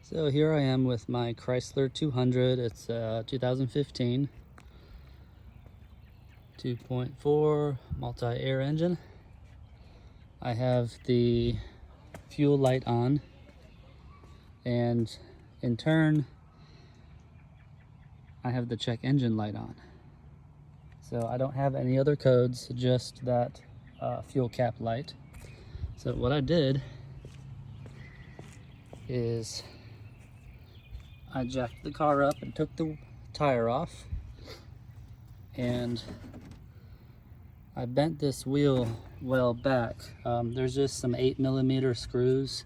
So here I am with my Chrysler 200. It's 2015 2.4 multi-air engine. I have the fuel light on, and in turn I have the check engine light on. So I don't have any other codes, just that fuel cap light. So what I did is I jacked the car up and took the tire off, and I bent this wheel well back. There's just some 8mm screws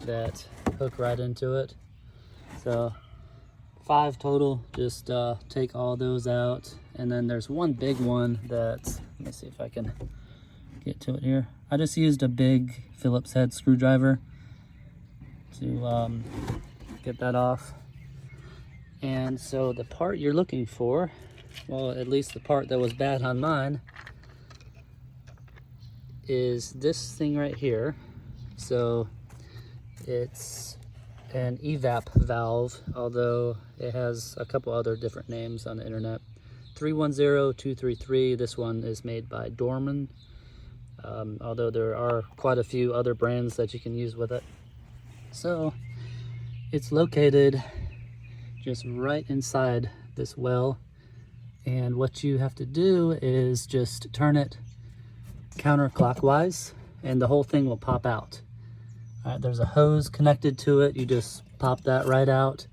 that hook right into it. So 5 total, just take all those out. And then there's one big one that, let me see if I can get to it here. I just used a big Phillips head screwdriver to get that off. And so the part you're looking for, well, at least the part that was bad on mine, is this thing right here. So it's an evap valve, although it has a couple other different names on the internet. 310233, this one is made by Dorman, although there are quite a few other brands that you can use with it. So it's located just right inside this well, and what you have to do is just turn it counterclockwise and the whole thing will pop out. There's a hose connected to it. You just pop that right out,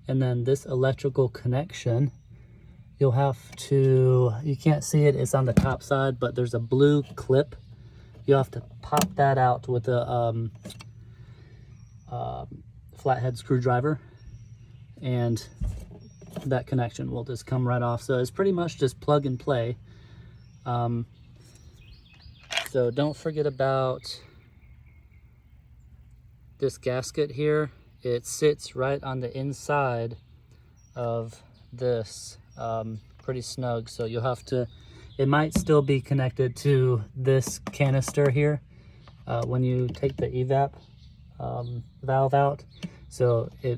and then this electrical connection, you'll have to, you can't see it, it's on the top side, but there's a blue clip. You'll have to pop that out with a flathead screwdriver, and that connection will just come right off. So it's pretty much just plug and play. So don't forget about this gasket here. It sits right on the inside of this, pretty snug. So you'll have to, it might still be connected to this canister here when you take the evap valve out. So you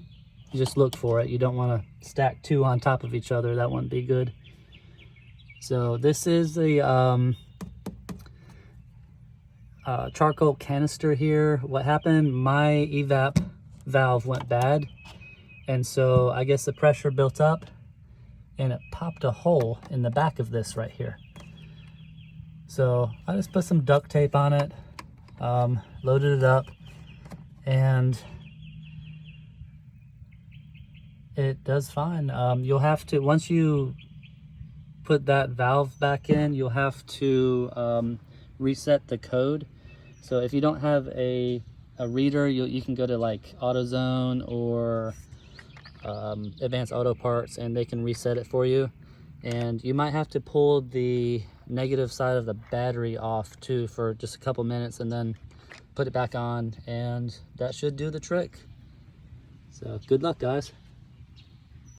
just look for it. You don't want to stack 2 on top of each other. That wouldn't be good. So this is the charcoal canister here. What happened, my evap valve went bad, and so I guess the pressure built up and it popped a hole in the back of this right here. So I just put some duct tape on it, loaded it up, and it does fine. You'll have to, once you put that valve back in, you'll have to reset the code. So if you don't have a reader, you can go to like AutoZone or Advanced Auto Parts, and they can reset it for you. And you might have to pull the negative side of the battery off too for just a couple minutes, and then put it back on, and that should do the trick. So good luck, guys.